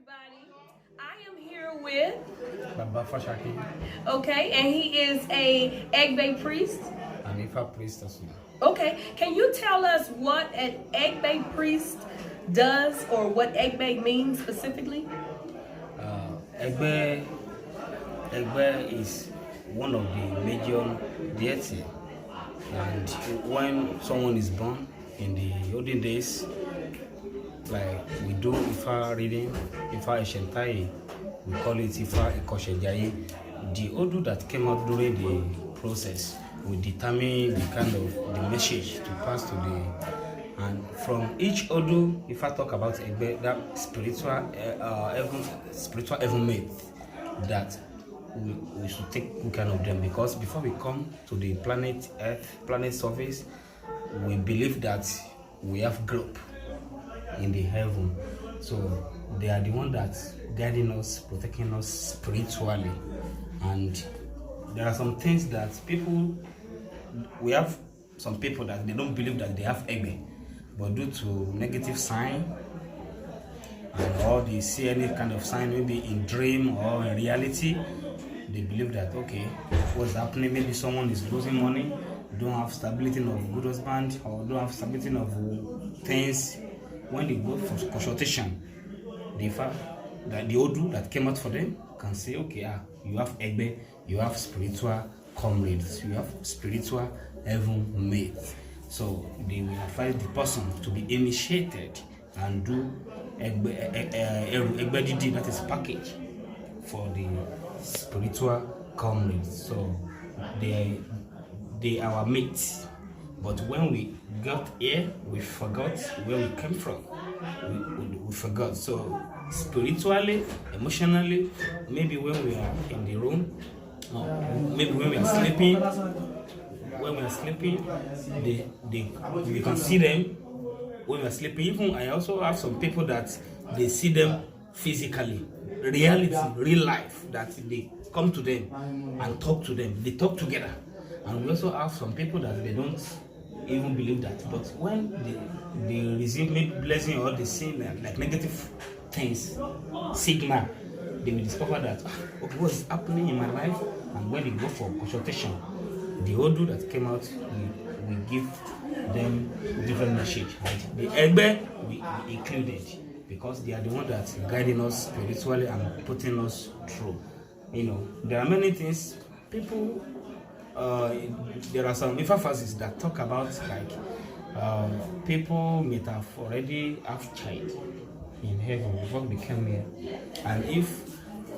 everybody. I am here with Fasakin okay, and he is a Ebge priest. and IFA priest as well. Okay, can you tell us what an Ebge priest does or what Ebge means specifically? Ebge, Ebge is one of the major deity, and when someone is born in the olden days, like we do Ifa reading, Ifa Eshentai, we call it Ifa Ekoshejaye. The Odu that came out during the process will determine the kind of the message to pass to the, and from each Odu, if I talk about Egbe, that spiritual heaven made, that we should take good care of them, because before we come to the planet Earth, planet surface, we believe that we have group in the heaven, so they are the one that's guiding us, protecting us spiritually. And there are some things that we have some people that they don't believe that they have Egbe, but due to negative sign, and or they see any kind of sign, maybe in dream or in reality, they believe that okay, what's happening, maybe someone is losing money, don't have stability of good husband, or don't have stability of things. When they go for consultation, the Odu that came out for them can say, okay, you have Egbe, you have spiritual comrades, you have spiritual heaven mates. So they will advise the person to be initiated and do Egbe Didi, that is package for the spiritual comrades. So they are our mates. But when we got here, we forgot where we came from. We forgot. So spiritually, emotionally, maybe when we are in the room, maybe when we are sleeping, we can see them when we are sleeping. Even I also have some people that they see them physically, reality, real life, that they come to them and talk to them. They talk together. And we also have some people that they don't even believe that, but when they receive maybe blessing or they see like negative things, signal, they will discover that okay, what's happening in my life. And when they go for consultation, the Odu that came out will give them different message. And the Egbe we included, because they are the one that's guiding us spiritually and putting us through. There are many things people. There are some emphases that talk about like people may have already have child in heaven before they came here, and if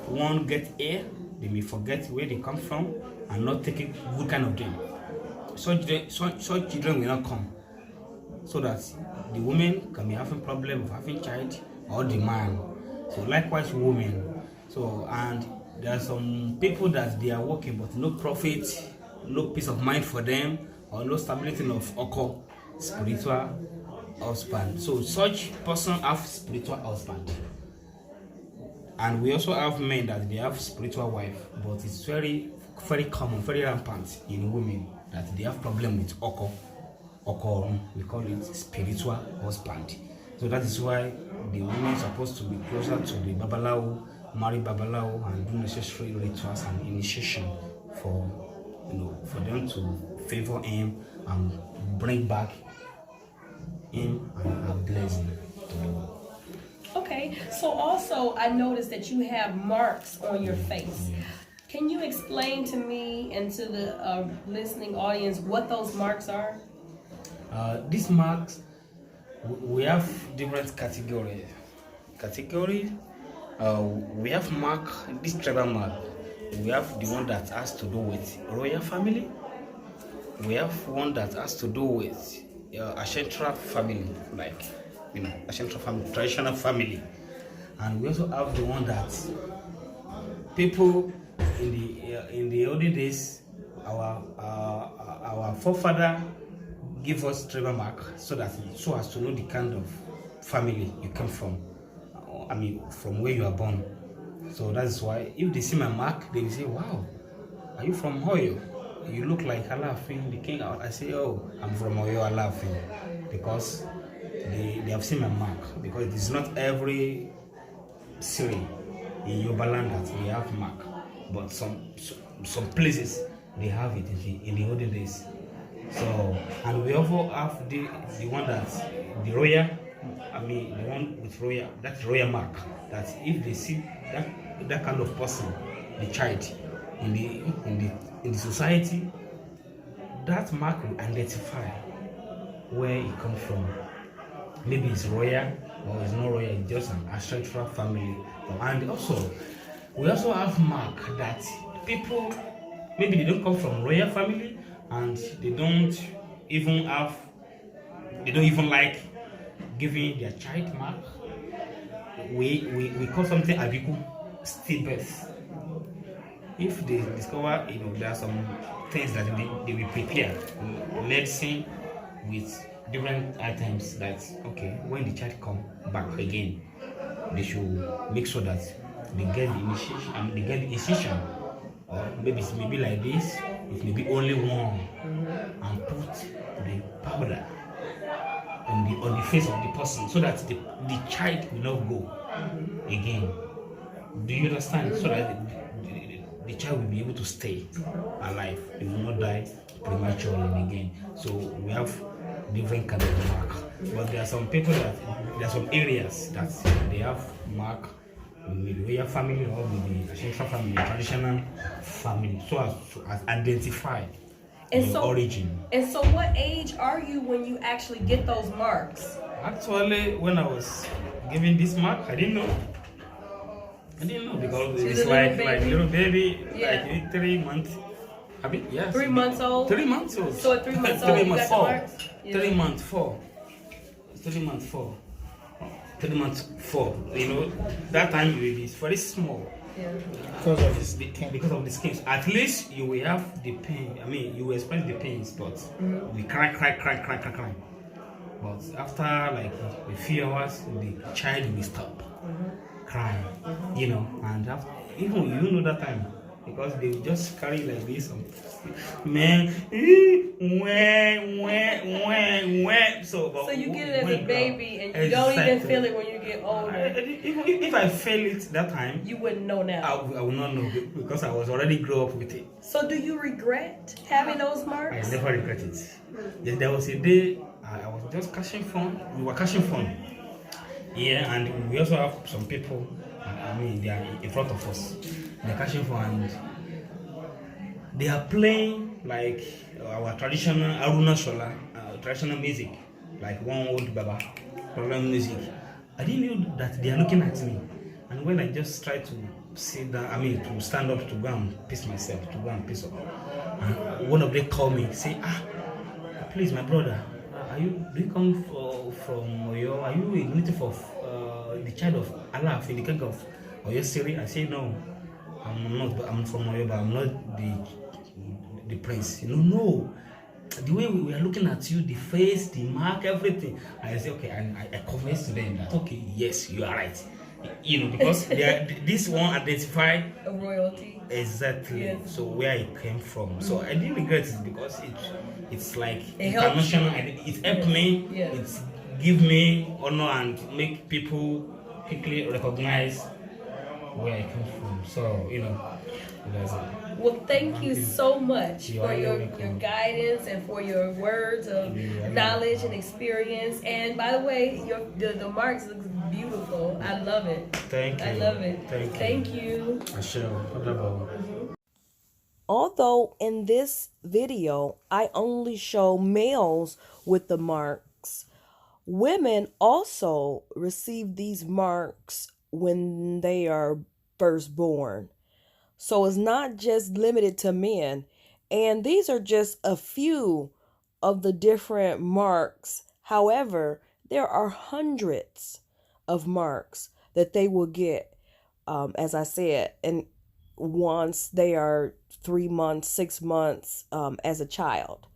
one get here, they may forget where they come from and not take it good kind of them. Such children will not come, so that the woman can be having problem of having child, or the man. So likewise women. So, and there are some people that they are working but no profit, no peace of mind for them, or no stability of oko, spiritual husband. So such person have spiritual husband. And we also have men that they have spiritual wife, but it's very, very common, very rampant in women that they have problem with oko, we call it spiritual husband. So that is why the women are supposed to be closer to the babalawo, marry babalawo, and do necessary rituals and initiation for them to favor him and bring back him and a blessing to the world. Okay, so also I noticed that you have marks on your face. Can you explain to me and to the listening audience what those marks are? These marks, we have different categories. We have mark, this tribal mark. We have the one that has to do with royal family. We have one that has to do with Ashantra family, like Ashantra family, traditional family. And we also have the one that people in the olden days, our forefather give us tribal mark so as to know the kind of family you come from. From where you are born. So that's why if they see my mark, they will say, wow, are you from Oyo? You look like Alafin, the king. I say, oh, I'm from Oyo Alafin, because they have seen my mark, because it is not every Siri in Yoruba land that we have mark, but some places they have it in the olden days. So, and we also have the one that the royal, the one with royal, that royal mark, that if they see that kind of person, the child in the society, that mark will identify where it comes from. Maybe it's royal or it's not royal, it's just an ancestral family. And also, we also have mark that people, maybe they don't come from royal family and they don't even like giving their child mark. We call something abiku, stillbirth. If they discover, there are some things that they will prepare, medicine with different items that, okay, when the child come back again, they should make sure that they get the initiation, or maybe it may be like this, it may be only one, and put the powder on the face of the person so that the child will not go again. Do you understand? So that the child will be able to stay alive. They will not die prematurely again. So we have different kind of mark. But there are some people there are some areas that they have mark with the royal family or with the ancestral family, traditional family, so as to identify the origin. And so what age are you when you actually get those marks? Actually, when I was given this mark, I didn't know. Because it's like little baby, like 3 months. I mean, yes. 3 months old? 3 months old. So at 3 months old, 3 you months got the 4. marks? 3 months 4. 3 months 4. 3 months 4. That time you will be very small. Yeah. Because of the skills. At least you will have the pain. I mean, you will experience the pains, but we cry. But after like a few hours, the child will stop crying, and after, even you know that time, because they will just carry like this, man, so you get it as a baby and you don't even feel it when you get older. If I feel it that time, you wouldn't know now. I will not know, because I was already grew up with it. So do you regret having those marks? I never regret it. There was a day I was just catching fun. We were catching fun. Yeah, and we also have some people, they are in front of us. They're catching fun and they are playing like our traditional Aruna Shola, traditional music, like one old Baba program music. I didn't know that they are looking at me. And when I just tried to sit down, to stand up to go and piss myself, up, and one of them called me, say, please, my brother, do you come from Oyo? Are you a native of the child of Allah, the king of Oyo Siri? I say, no, I'm not, but I'm from Oyo, but I'm not the prince. No. The way we are looking at you, the face, the mark, everything. I say, okay, and I confess to them that, okay, yes, you are right. Because this one identified a royalty. Exactly. Yes. So where it came from. So I didn't regret it because it's like it international, and it helped me. Yes. It's give me honor and make people quickly recognize where I come from. So that's it. Well, thank you so much for your guidance and for your words of knowledge and experience. And by the way, the marks look beautiful. I love it. Thank you. I love it. Thank you. I shall. Although in this video, I only show males with the marks, women also receive these marks when they are first born. So it's not just limited to men. And these are just a few of the different marks. However, there are hundreds of marks that they will get, as I said, and once they are 3 months, 6 months as a child.